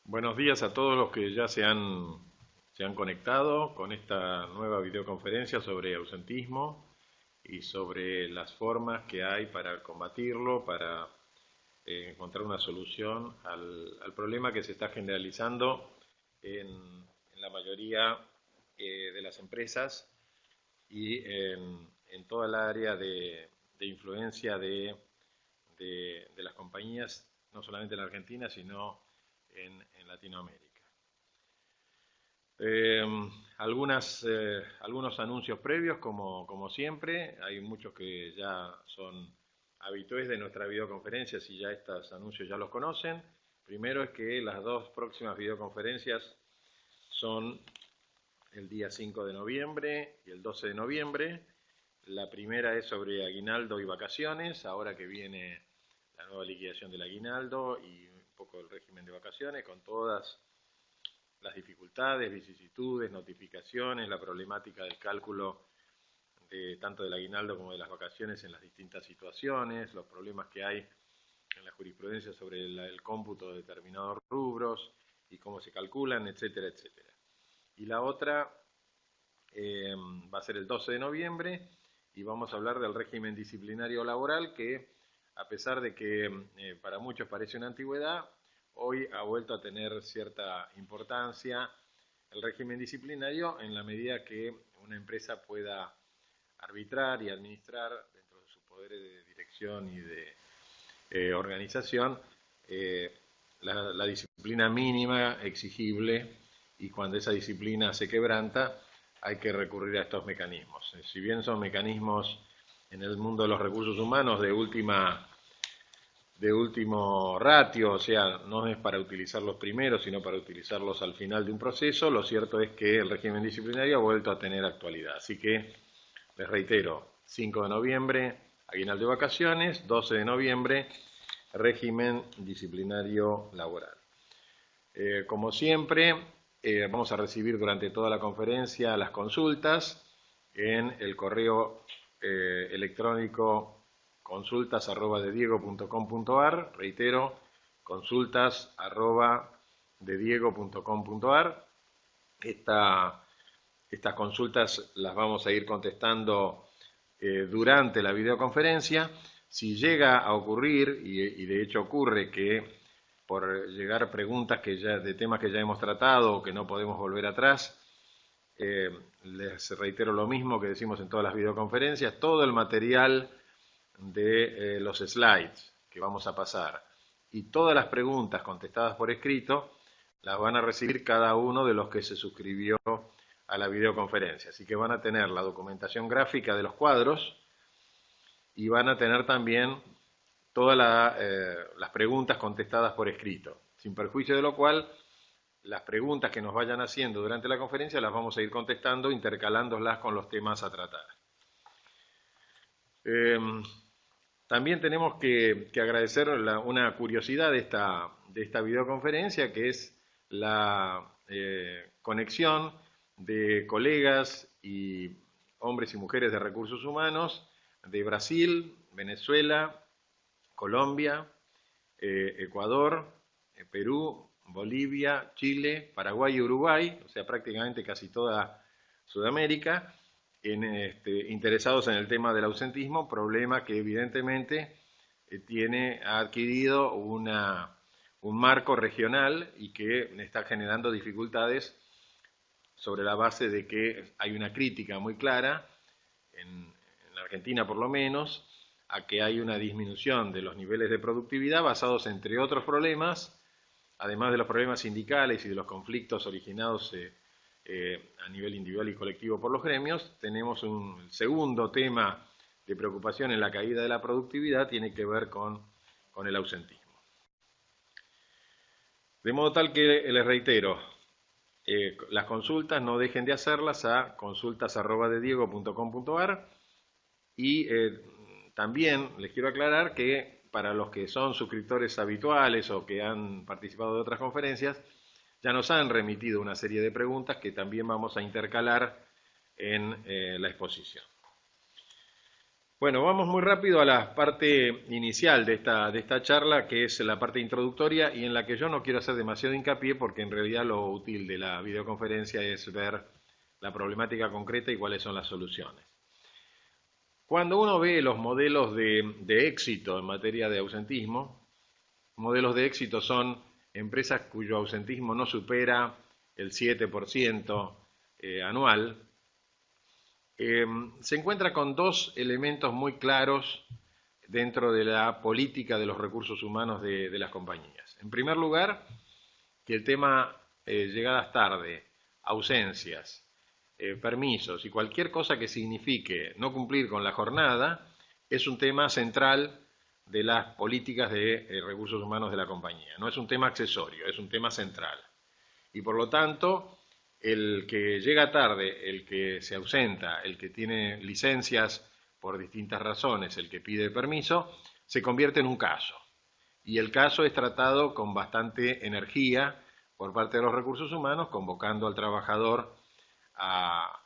Buenos días a todos los que ya se han conectado con esta nueva videoconferencia sobre ausentismo y sobre las formas que hay para combatirlo, para encontrar una solución al problema que se está generalizando en la mayoría de las empresas y en toda el área de influencia de las compañías, no solamente en la Argentina, sino en Latinoamérica. Eh, algunos anuncios previos, como siempre, hay muchos que ya son habitués de nuestra videoconferencia, si ya estos anuncios ya los conocen. Primero es que las dos próximas videoconferencias son el día 5 de noviembre y el 12 de noviembre. La primera es sobre aguinaldo y vacaciones, ahora que viene la nueva liquidación del aguinaldo y un poco el régimen de vacaciones, con todas las dificultades, vicisitudes, notificaciones, la problemática del cálculo tanto del aguinaldo como de las vacaciones en las distintas situaciones, los problemas que hay en la jurisprudencia sobre el cómputo de determinados rubros y cómo se calculan, etcétera, etcétera. Y la otra va a ser el 12 de noviembre y vamos a hablar del régimen disciplinario laboral que, a pesar de que para muchos parece una antigüedad, hoy ha vuelto a tener cierta importancia el régimen disciplinario en la medida que una empresa pueda arbitrar y administrar dentro de sus poderes de dirección y de organización la disciplina mínima exigible, y cuando esa disciplina se quebranta hay que recurrir a estos mecanismos. Si bien son mecanismos en el mundo de los recursos humanos de último ratio, o sea, no es para utilizarlos primero, sino para utilizarlos al final de un proceso, lo cierto es que el régimen disciplinario ha vuelto a tener actualidad. Así que, les reitero, 5 de noviembre, aguinaldo de vacaciones, 12 de noviembre, régimen disciplinario laboral. Como siempre, vamos a recibir durante toda la conferencia las consultas en el correo electrónico consultas@dediego.com.ar, reitero, consultas@dediego.com.ar. Estas consultas las vamos a ir contestando durante la videoconferencia. Si llega a ocurrir, y de hecho ocurre, que por llegar preguntas de temas que ya hemos tratado o que no podemos volver atrás, les reitero lo mismo que decimos en todas las videoconferencias: todo el material de los slides que vamos a pasar y todas las preguntas contestadas por escrito las van a recibir cada uno de los que se suscribió a la videoconferencia. Así que van a tener la documentación gráfica de los cuadros y van a tener también todas las preguntas contestadas por escrito, sin perjuicio de lo cual las preguntas que nos vayan haciendo durante la conferencia las vamos a ir contestando, intercalándolas con los temas a tratar. También tenemos que agradecer una curiosidad de esta videoconferencia, que es la conexión de colegas y hombres y mujeres de recursos humanos de Brasil, Venezuela, Colombia, Ecuador, Perú, Bolivia, Chile, Paraguay y Uruguay, o sea, prácticamente casi toda Sudamérica, interesados en el tema del ausentismo, problema que evidentemente ha adquirido un marco regional y que está generando dificultades sobre la base de que hay una crítica muy clara, en la Argentina por lo menos, a que hay una disminución de los niveles de productividad basados, entre otros problemas, además de los problemas sindicales y de los conflictos originados a nivel individual y colectivo por los gremios. Tenemos un segundo tema de preocupación en la caída de la productividad, tiene que ver con el ausentismo. De modo tal que les reitero, las consultas no dejen de hacerlas a consultas@dediego.com.ar y también les quiero aclarar que para los que son suscriptores habituales o que han participado de otras conferencias, ya nos han remitido una serie de preguntas que también vamos a intercalar en la exposición. Bueno, vamos muy rápido a la parte inicial de esta charla, que es la parte introductoria y en la que yo no quiero hacer demasiado hincapié porque en realidad lo útil de la videoconferencia es ver la problemática concreta y cuáles son las soluciones. Cuando uno ve los modelos de éxito en materia de ausentismo, modelos de éxito son empresas cuyo ausentismo no supera el 7% anual, se encuentra con dos elementos muy claros dentro de la política de los recursos humanos de las compañías. En primer lugar, que el tema llegadas tarde, ausencias, permisos y cualquier cosa que signifique no cumplir con la jornada es un tema central de las políticas de recursos humanos de la compañía. No es un tema accesorio, es un tema central. Y por lo tanto, el que llega tarde, el que se ausenta, el que tiene licencias por distintas razones, el que pide permiso, se convierte en un caso. Y el caso es tratado con bastante energía por parte de los recursos humanos, convocando al trabajador a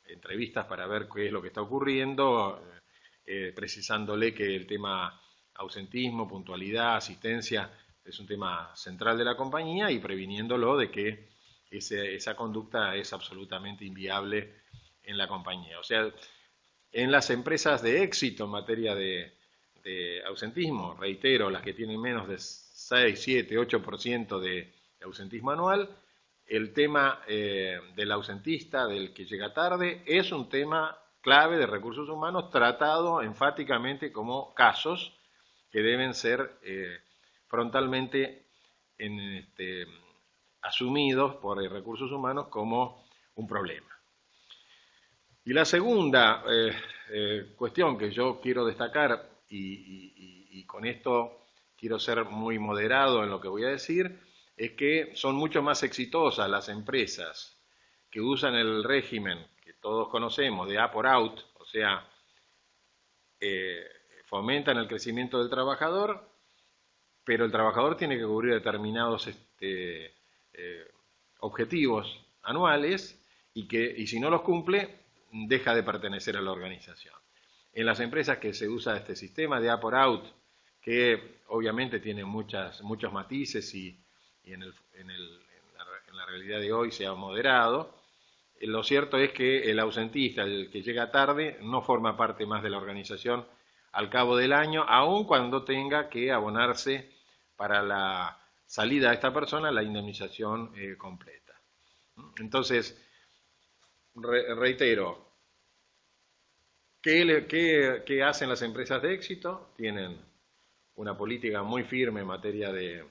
entrevistas para ver qué es lo que está ocurriendo, precisándole que el tema ausentismo, puntualidad, asistencia es un tema central de la compañía y previniéndolo de que esa conducta es absolutamente inviable en la compañía. O sea, en las empresas de éxito en materia de ausentismo, reitero, las que tienen menos de 6, 7, 8% de ausentismo anual, el tema del ausentista, del que llega tarde, es un tema clave de recursos humanos tratado enfáticamente como casos que deben ser frontalmente asumidos por recursos humanos como un problema. Y la segunda cuestión que yo quiero destacar, y con esto quiero ser muy moderado en lo que voy a decir, es que son mucho más exitosas las empresas que usan el régimen que todos conocemos de up or out, o sea, fomentan el crecimiento del trabajador, pero el trabajador tiene que cubrir determinados objetivos anuales y si no los cumple, deja de pertenecer a la organización. En las empresas que se usa este sistema de up or out, que obviamente tiene muchos matices y en la realidad de hoy se ha moderado, lo cierto es que el ausentista, el que llega tarde, no forma parte más de la organización al cabo del año, aun cuando tenga que abonarse para la salida de esta persona la indemnización completa. Entonces, reitero, ¿qué hacen las empresas de éxito? Tienen una política muy firme en materia de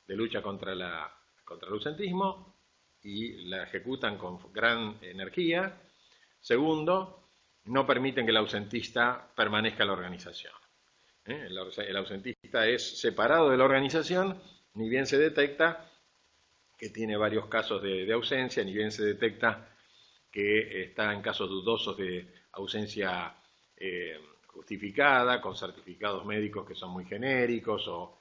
lucha contra el ausentismo y la ejecutan con gran energía. Segundo, no permiten que el ausentista permanezca en la organización. El ausentista es separado de la organización, ni bien se detecta que tiene varios casos de ausencia, ni bien se detecta que está en casos dudosos de ausencia justificada, con certificados médicos que son muy genéricos o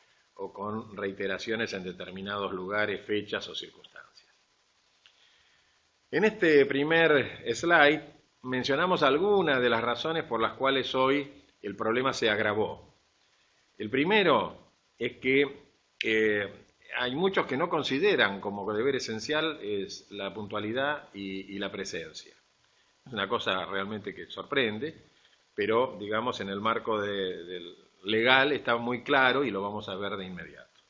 con reiteraciones en determinados lugares, fechas o circunstancias. En este primer slide mencionamos algunas de las razones por las cuales hoy el problema se agravó. El primero es que hay muchos que no consideran como deber esencial es la puntualidad y la presencia. Es una cosa realmente que sorprende, pero digamos en el marco del legal está muy claro y lo vamos a ver de inmediato.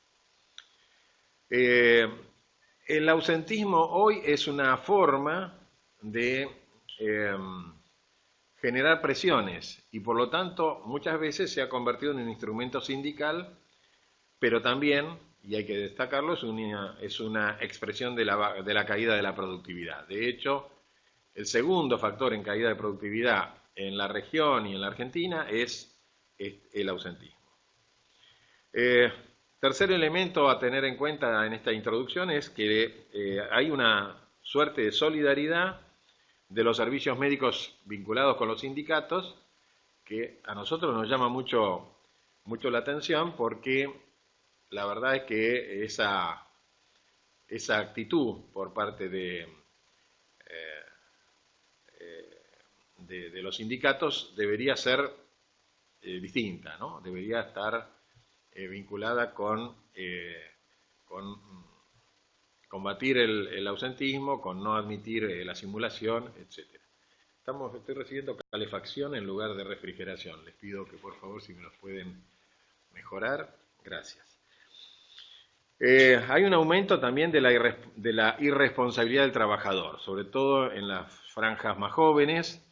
El ausentismo hoy es una forma de generar presiones y por lo tanto muchas veces se ha convertido en un instrumento sindical, pero también, y hay que destacarlo, es una expresión de la caída de la productividad. De hecho, el segundo factor en caída de productividad en la región y en la Argentina es el ausentismo. Tercer elemento a tener en cuenta en esta introducción es que hay una suerte de solidaridad de los servicios médicos vinculados con los sindicatos que a nosotros nos llama mucho la atención porque la verdad es que esa actitud por parte de los sindicatos debería ser distinta, ¿no? Debería estar vinculada con combatir el ausentismo, con no admitir la simulación, etc. Estoy recibiendo calefacción en lugar de refrigeración. Les pido que por favor si me los pueden mejorar. Gracias. Hay un aumento también de la irresponsabilidad del trabajador, sobre todo en las franjas más jóvenes.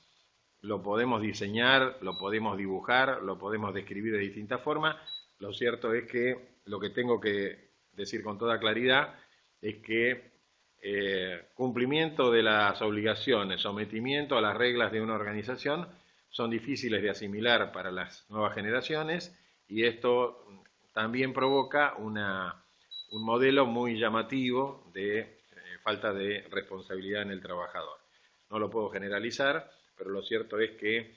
Lo podemos diseñar, lo podemos dibujar, lo podemos describir de distintas formas. Lo cierto es que lo que tengo que decir con toda claridad es que cumplimiento de las obligaciones, sometimiento a las reglas de una organización son difíciles de asimilar para las nuevas generaciones y esto también provoca un modelo muy llamativo de falta de responsabilidad en el trabajador. No lo puedo generalizar, pero lo cierto es que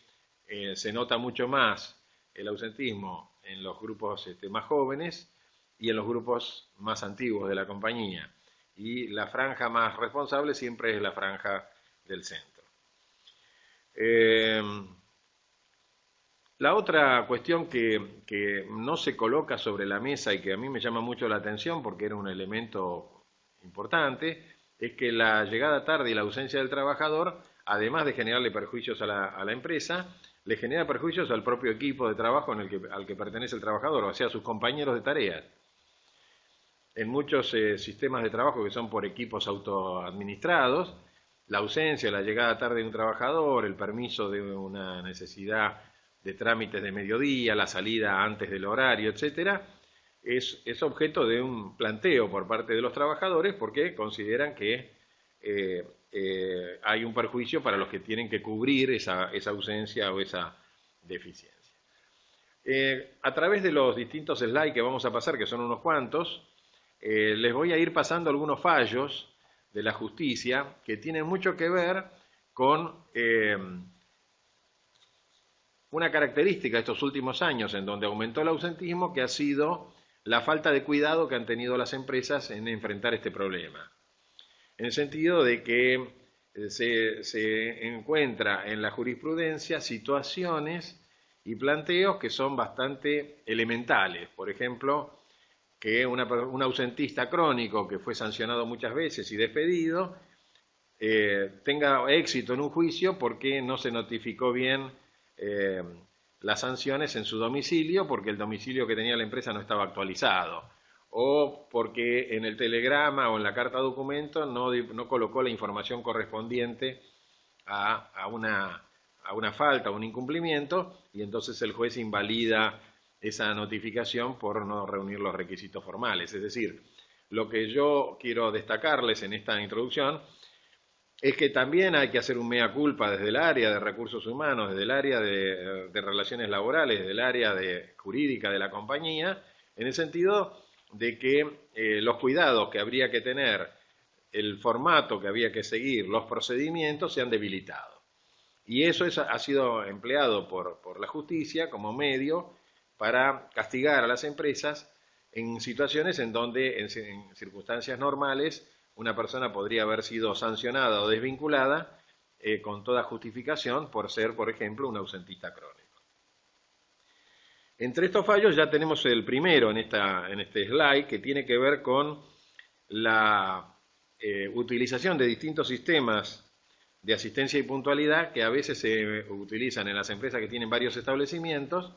se nota mucho más el ausentismo en los grupos más jóvenes y en los grupos más antiguos de la compañía. Y la franja más responsable siempre es la franja del centro. La otra cuestión que no se coloca sobre la mesa y que a mí me llama mucho la atención porque era un elemento importante, es que la llegada tarde y la ausencia del trabajador, además de generarle perjuicios a la empresa, le genera perjuicios al propio equipo de trabajo al que pertenece el trabajador, o sea, a sus compañeros de tareas. En muchos sistemas de trabajo que son por equipos autoadministrados, la ausencia, la llegada tarde de un trabajador, el permiso de una necesidad de trámites de mediodía, la salida antes del horario, etcétera, es objeto de un planteo por parte de los trabajadores porque consideran que hay un perjuicio para los que tienen que cubrir esa ausencia o esa deficiencia. A través de los distintos slides que vamos a pasar, que son unos cuantos, les voy a ir pasando algunos fallos de la justicia que tienen mucho que ver con una característica de estos últimos años en donde aumentó el ausentismo, que ha sido la falta de cuidado que han tenido las empresas en enfrentar este problema. En el sentido de que se encuentra en la jurisprudencia situaciones y planteos que son bastante elementales. Por ejemplo, que un ausentista crónico que fue sancionado muchas veces y despedido tenga éxito en un juicio porque no se notificó bien las sanciones en su domicilio porque el domicilio que tenía la empresa no estaba actualizado o porque en el telegrama o en la carta documento no colocó la información correspondiente a una falta, a un incumplimiento y entonces el juez invalida esa notificación por no reunir los requisitos formales. Es decir, lo que yo quiero destacarles en esta introducción es que también hay que hacer un mea culpa desde el área de recursos humanos, desde el área de relaciones laborales, desde el área jurídica de la compañía, en el sentido de que los cuidados que habría que tener, el formato que había que seguir, los procedimientos se han debilitado. Y eso ha sido empleado por la justicia como medio para castigar a las empresas en situaciones en donde, en circunstancias normales, una persona podría haber sido sancionada o desvinculada con toda justificación por ser, por ejemplo, un ausentista crónico. Entre estos fallos ya tenemos el primero en este slide, que tiene que ver con la utilización de distintos sistemas de asistencia y puntualidad que a veces se utilizan en las empresas que tienen varios establecimientos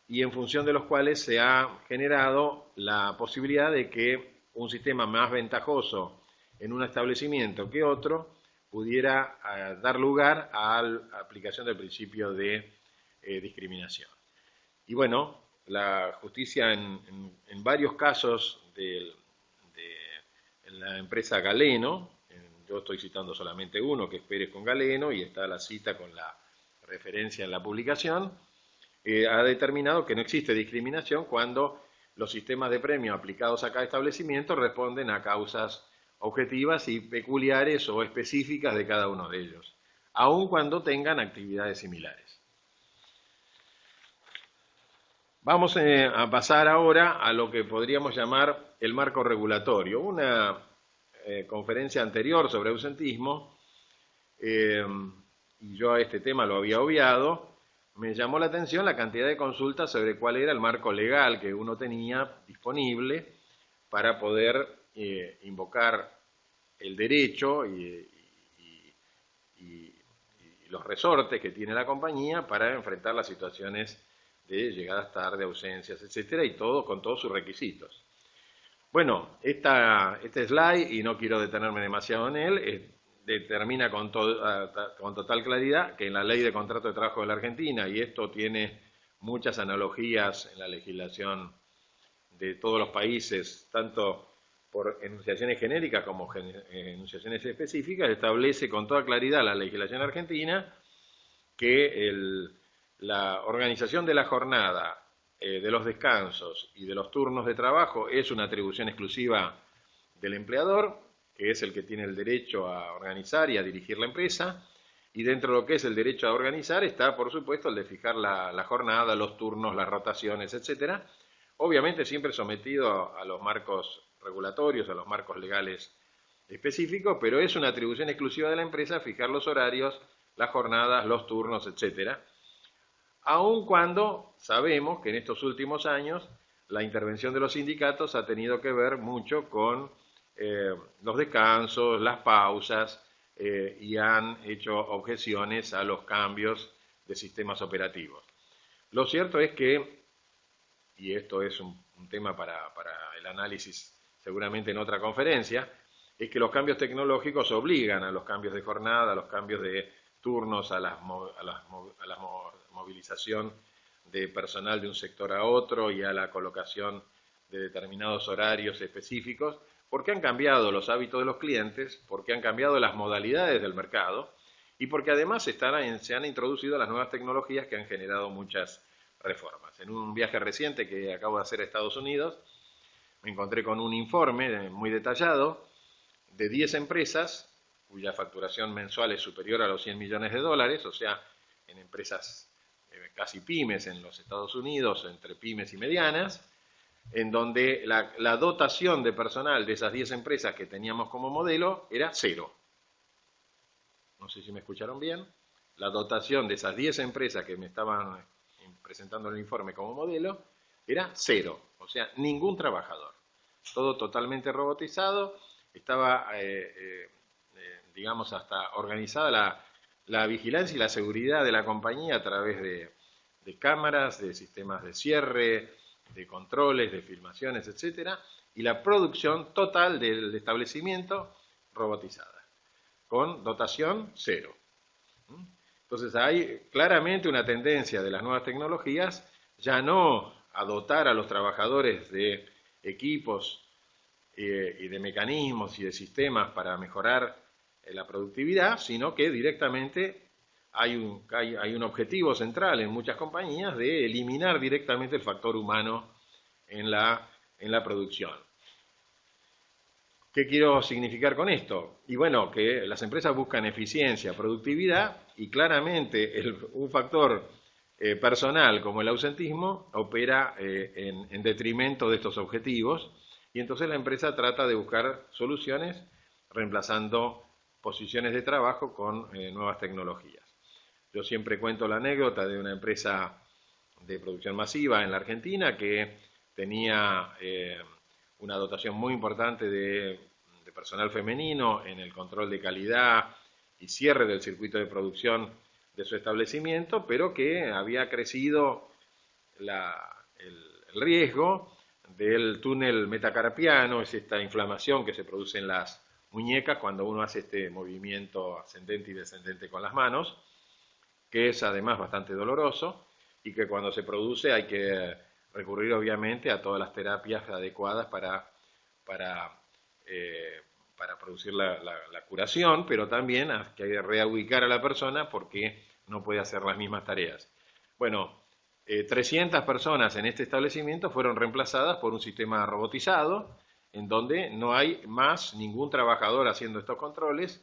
y en función de los cuales se ha generado la posibilidad de que un sistema más ventajoso en un establecimiento que otro pudiera dar lugar a la aplicación del principio de discriminación. Y bueno, la justicia en varios casos de la empresa Galeno, yo estoy citando solamente uno, que es Pérez con Galeno, y está la cita con la referencia en la publicación, ha determinado que no existe discriminación cuando los sistemas de premio aplicados a cada establecimiento responden a causas objetivas y peculiares o específicas de cada uno de ellos, aun cuando tengan actividades similares. Vamos a pasar ahora a lo que podríamos llamar el marco regulatorio. Una conferencia anterior sobre ausentismo y yo a este tema lo había obviado, me llamó la atención la cantidad de consultas sobre cuál era el marco legal que uno tenía disponible para poder invocar el derecho y los resortes que tiene la compañía para enfrentar las situaciones de llegadas tarde, ausencias, etcétera, y todo con todos sus requisitos. Bueno, este slide, y no quiero detenerme demasiado en él, determina con total claridad que en la Ley de Contrato de Trabajo de la Argentina, y esto tiene muchas analogías en la legislación de todos los países, tanto por enunciaciones genéricas como enunciaciones específicas, establece con toda claridad la legislación argentina que la organización de la jornada, de los descansos y de los turnos de trabajo es una atribución exclusiva del empleador, que es el que tiene el derecho a organizar y a dirigir la empresa, y dentro de lo que es el derecho a organizar está, por supuesto, el de fijar la jornada, los turnos, las rotaciones, etcétera, obviamente siempre sometido a los marcos regulatorios, a los marcos legales específicos, pero es una atribución exclusiva de la empresa fijar los horarios, las jornadas, los turnos, etcétera, aun cuando sabemos que en estos últimos años la intervención de los sindicatos ha tenido que ver mucho con los descansos, las pausas, y han hecho objeciones a los cambios de sistemas operativos. Lo cierto es que, y esto es un tema para el análisis seguramente en otra conferencia, es que los cambios tecnológicos obligan a los cambios de jornada, a los cambios de turnos, a la movilización de personal de un sector a otro y a la colocación de determinados horarios específicos, porque han cambiado los hábitos de los clientes, porque han cambiado las modalidades del mercado y porque además se han introducido las nuevas tecnologías que han generado muchas reformas. En un viaje reciente que acabo de hacer a Estados Unidos, me encontré con un informe muy detallado de 10 empresas cuya facturación mensual es superior a los 100 millones de dólares, o sea, en empresas casi pymes en los Estados Unidos, entre pymes y medianas, en donde la dotación de personal de esas 10 empresas que teníamos como modelo era cero. No sé si me escucharon bien. La dotación de esas 10 empresas que me estaban presentando el informe como modelo era cero, o sea, ningún trabajador. Todo totalmente robotizado, estaba, digamos, hasta organizada la vigilancia y la seguridad de la compañía a través de cámaras, de sistemas de cierre, de controles, de filmaciones, etcétera, y la producción total del establecimiento robotizada, con dotación cero. Entonces hay claramente una tendencia de las nuevas tecnologías ya no a dotar a los trabajadores de equipos y de mecanismos y de sistemas para mejorar la productividad, sino que directamente hay un objetivo central en muchas compañías de eliminar directamente el factor humano en la producción. ¿Qué quiero significar con esto? Y bueno, que las empresas buscan eficiencia, productividad, y claramente un factor personal como el ausentismo opera en detrimento de estos objetivos, y entonces la empresa trata de buscar soluciones reemplazando posiciones de trabajo con nuevas tecnologías. Yo siempre cuento la anécdota de una empresa de producción masiva en la Argentina que tenía una dotación muy importante de personal femenino en el control de calidad y cierre del circuito de producción de su establecimiento, pero que había crecido el riesgo del túnel metacarpiano, es esta inflamación que se produce en las muñecas cuando uno hace este movimiento ascendente y descendente con las manos, que es además bastante doloroso y que cuando se produce hay que recurrir obviamente a todas las terapias adecuadas para producir la curación, pero también hay que reubicar a la persona porque no puede hacer las mismas tareas. Bueno, 300 personas en este establecimiento fueron reemplazadas por un sistema robotizado en donde no hay más ningún trabajador haciendo estos controles.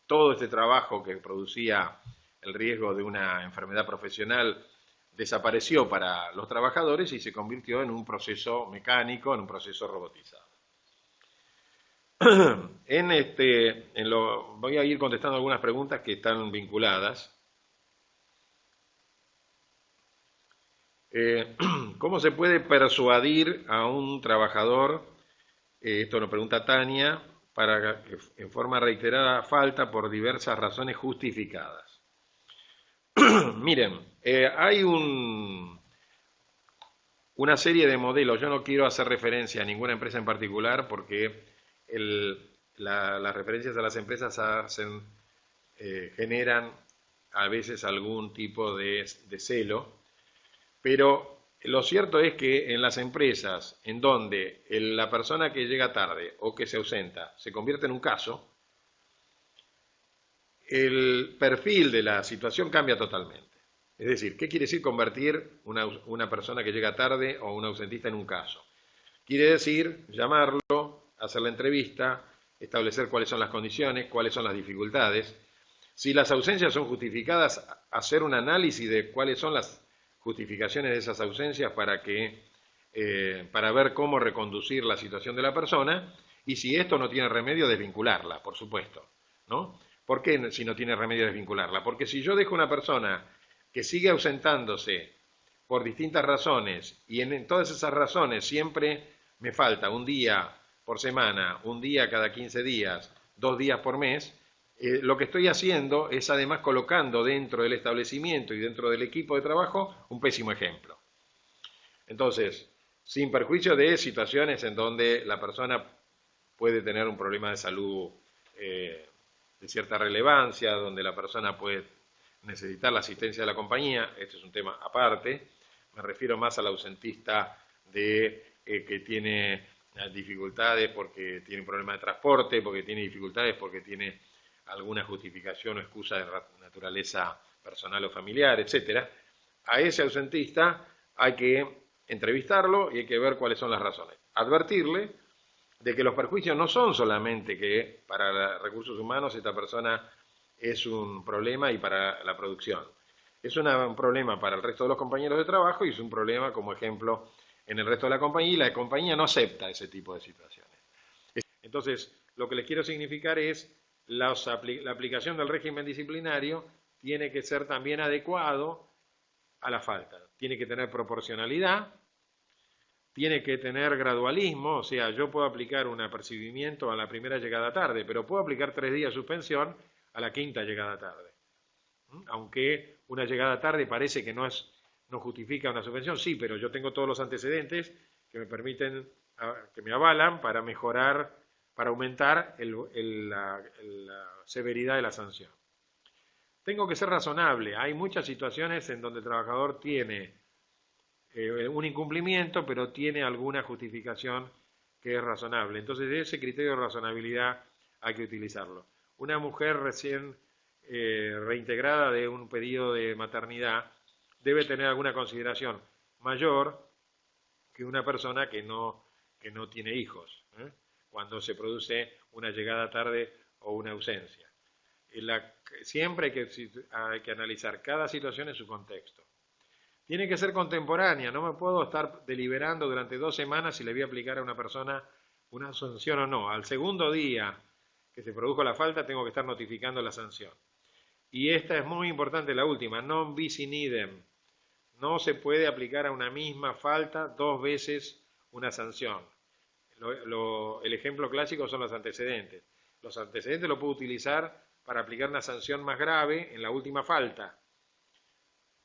Todo este trabajo que producía el riesgo de una enfermedad profesional desapareció para los trabajadores y se convirtió en un proceso mecánico, en un proceso robotizado. Voy a ir contestando algunas preguntas que están vinculadas. ¿Cómo se puede persuadir a un trabajador, esto nos pregunta Tania, para que en forma reiterada falta por diversas razones justificadas? Miren, hay una serie de modelos. Yo no quiero hacer referencia a ninguna empresa en particular porque las referencias a las empresas generan a veces algún tipo de celo, pero lo cierto es que en las empresas en donde la persona que llega tarde o que se ausenta se convierte en un caso, el perfil de la situación cambia totalmente. Es decir, ¿qué quiere decir convertir una persona que llega tarde o un ausentista en un caso? Quiere decir llamarlo, hacer la entrevista, establecer cuáles son las condiciones, cuáles son las dificultades. Si las ausencias son justificadas, hacer un análisis de cuáles son las justificaciones de esas ausencias para ver cómo reconducir la situación de la persona, y si esto no tiene remedio, desvincularla, por supuesto, ¿no? ¿Por qué si no tiene remedio desvincularla? Porque si yo dejo una persona que sigue ausentándose por distintas razones y en todas esas razones siempre me falta un día por semana, un día cada 15 días, 2 días por mes, lo que estoy haciendo es además colocando dentro del establecimiento y dentro del equipo de trabajo un pésimo ejemplo. Entonces, sin perjuicio de situaciones en donde la persona puede tener un problema de salud de cierta relevancia, donde la persona puede necesitar la asistencia de la compañía, este es un tema aparte, me refiero más al ausentista que tiene dificultades porque tiene un problema de transporte, porque tiene dificultades, porque tiene alguna justificación o excusa de naturaleza personal o familiar, etcétera. A ese ausentista hay que entrevistarlo y hay que ver cuáles son las razones. Advertirle de que los perjuicios no son solamente que para recursos humanos esta persona es un problema y para la producción. Es un problema para el resto de los compañeros de trabajo y es un problema, como ejemplo, en el resto de la compañía, y la compañía no acepta ese tipo de situaciones. Entonces, lo que les quiero significar es la aplicación del régimen disciplinario tiene que ser también adecuado a la falta. Tiene que tener proporcionalidad, tiene que tener gradualismo, o sea, yo puedo aplicar un apercibimiento a la primera llegada tarde, pero puedo aplicar 3 días de suspensión a la quinta llegada tarde. Aunque una llegada tarde parece que no justifica una suspensión, sí, pero yo tengo todos los antecedentes que me permiten, que me avalan para mejorar, para aumentar la severidad de la sanción. Tengo que ser razonable. Hay muchas situaciones en donde el trabajador tiene un incumplimiento, pero tiene alguna justificación que es razonable. Entonces, ese criterio de razonabilidad hay que utilizarlo. Una mujer recién reintegrada de un periodo de maternidad debe tener alguna consideración mayor que una persona que no tiene hijos, cuando se produce una llegada tarde o una ausencia. Siempre hay que analizar cada situación en su contexto. Tiene que ser contemporánea, no me puedo estar deliberando durante 2 semanas si le voy a aplicar a una persona una sanción o no. Al segundo día que se produjo la falta tengo que estar notificando la sanción. Y esta es muy importante, la última, non bis in idem. No se puede aplicar a una misma falta 2 veces una sanción. El ejemplo clásico son los antecedentes. Los antecedentes los puedo utilizar para aplicar una sanción más grave en la última falta,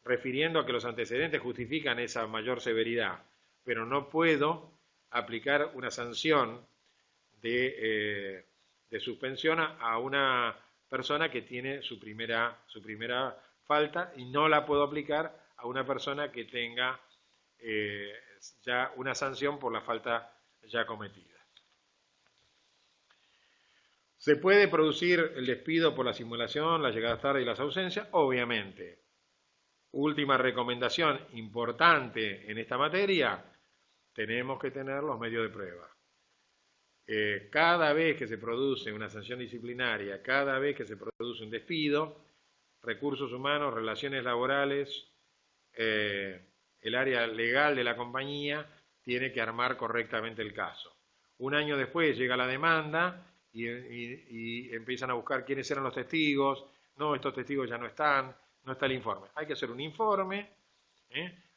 refiriendo a que los antecedentes justifican esa mayor severidad, pero no puedo aplicar una sanción de suspensión a una persona que tiene su primera falta y no la puedo aplicar a una persona que tenga ya una sanción por la falta ya cometida. ¿Se puede producir el despido por la simulación, la llegada tarde y las ausencias? Obviamente. Última recomendación importante en esta materia, tenemos que tener los medios de prueba. Cada vez que se produce una sanción disciplinaria, cada vez que se produce un despido, recursos humanos, relaciones laborales, el área legal de la compañía tiene que armar correctamente el caso. Un año después llega la demanda y empiezan a buscar quiénes eran los testigos. No, estos testigos ya no están, no está el informe. Hay que hacer un informe,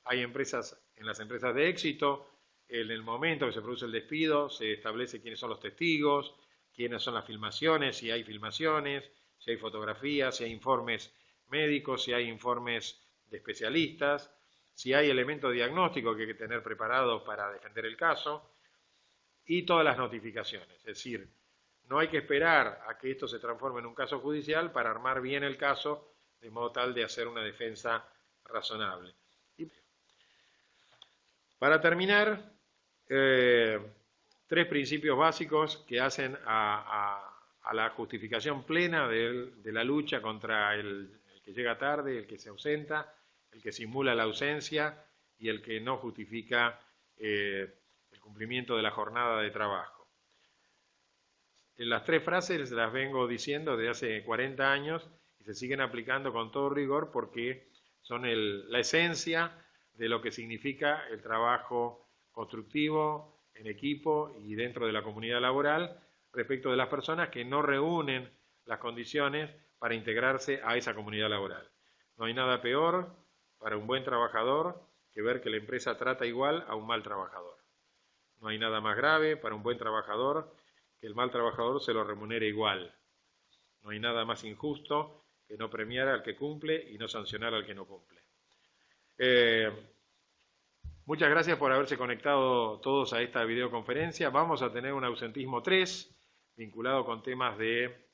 Hay empresas, en las empresas de éxito, en el momento que se produce el despido, se establece quiénes son los testigos, quiénes son las filmaciones, si hay filmaciones, si hay fotografías, si hay informes médicos, si hay informes de especialistas, si hay elementos diagnósticos que hay que tener preparados para defender el caso, y todas las notificaciones. Es decir, no hay que esperar a que esto se transforme en un caso judicial para armar bien el caso de modo tal de hacer una defensa razonable. Y para terminar, tres principios básicos que hacen a la justificación plena de la lucha contra el que llega tarde, el que se ausenta, el que simula la ausencia y el que no justifica el cumplimiento de la jornada de trabajo. Las tres frases las vengo diciendo desde hace 40 años y se siguen aplicando con todo rigor porque son la esencia de lo que significa el trabajo constructivo en equipo y dentro de la comunidad laboral respecto de las personas que no reúnen las condiciones para integrarse a esa comunidad laboral. No hay nada peor para un buen trabajador que ver que la empresa trata igual a un mal trabajador. No hay nada más grave para un buen trabajador que el mal trabajador se lo remunere igual. No hay nada más injusto que no premiar al que cumple y no sancionar al que no cumple. Muchas gracias por haberse conectado todos a esta videoconferencia. Vamos a tener un ausentismo 3 vinculado con temas de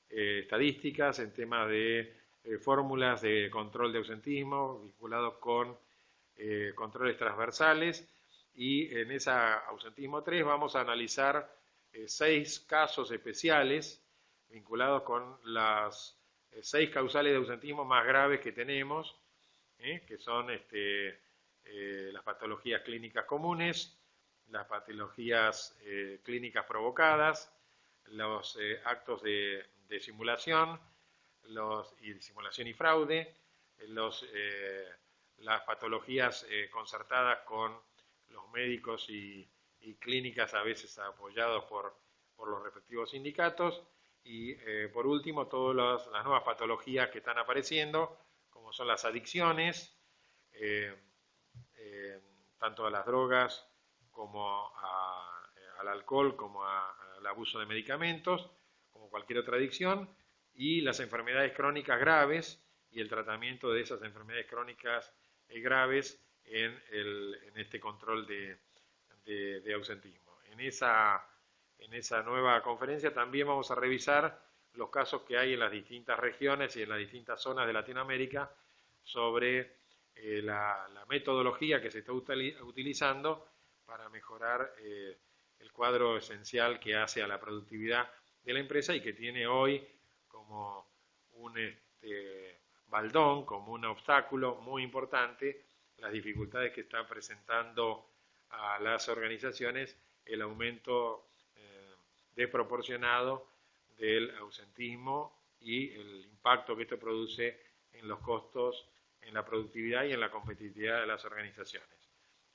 estadísticas, en temas de fórmulas de control de ausentismo, vinculados con controles transversales. Y en esa ausentismo 3 vamos a analizar 6 casos especiales vinculados con las 6 causales de ausentismo más graves que tenemos, que son las patologías clínicas comunes, las patologías clínicas provocadas, los actos de simulación, simulación y fraude, las patologías concertadas con los médicos y clínicas a veces apoyados por los respectivos sindicatos, y por último todas las nuevas patologías que están apareciendo, como son las adicciones, tanto a las drogas como al alcohol, como al abuso de medicamentos, como cualquier otra adicción, y las enfermedades crónicas graves y el tratamiento de esas enfermedades crónicas graves en este control de ausentismo. En esa nueva conferencia también vamos a revisar los casos que hay en las distintas regiones y en las distintas zonas de Latinoamérica sobre la metodología que se está utilizando para mejorar el cuadro esencial que hace a la productividad de la empresa y que tiene hoy como un baldón, como un obstáculo muy importante, las dificultades que está presentando a las organizaciones el aumento desproporcionado del ausentismo y el impacto que esto produce en los costos, en la productividad y en la competitividad de las organizaciones.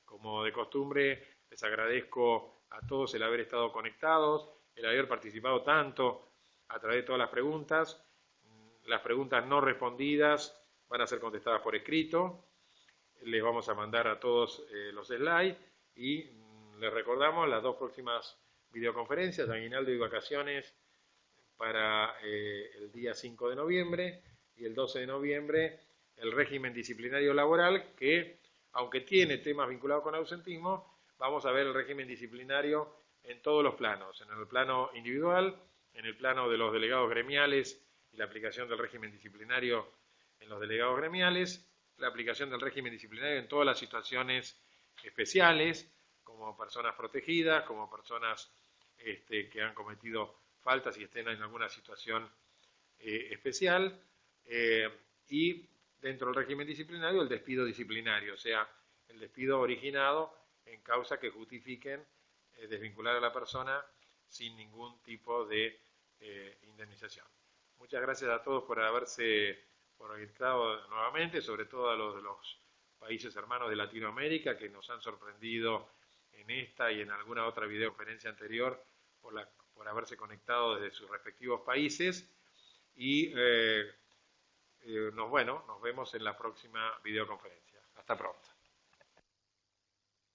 Como de costumbre, les agradezco a todos el haber estado conectados, el haber participado tanto a través de todas las preguntas. Las preguntas no respondidas van a ser contestadas por escrito. Les vamos a mandar a todos los slides y les recordamos las 2 próximas videoconferencias, aguinaldo y vacaciones, para el día 5 de noviembre y el 12 de noviembre el régimen disciplinario laboral, que aunque tiene temas vinculados con ausentismo, vamos a ver el régimen disciplinario en todos los planos, en el plano individual, en el plano de los delegados gremiales y la aplicación del régimen disciplinario en los delegados gremiales, la aplicación del régimen disciplinario en todas las situaciones especiales, como personas protegidas, como personas que han cometido faltas y estén en alguna situación especial, y dentro del régimen disciplinario el despido disciplinario, o sea, el despido originado en causa que justifiquen desvincular a la persona sin ningún tipo de indemnización. Muchas gracias a todos por haberse conectado nuevamente, sobre todo a los de los países hermanos de Latinoamérica que nos han sorprendido en esta y en alguna otra videoconferencia anterior por haberse conectado desde sus respectivos países, y nos vemos en la próxima videoconferencia. Hasta pronto.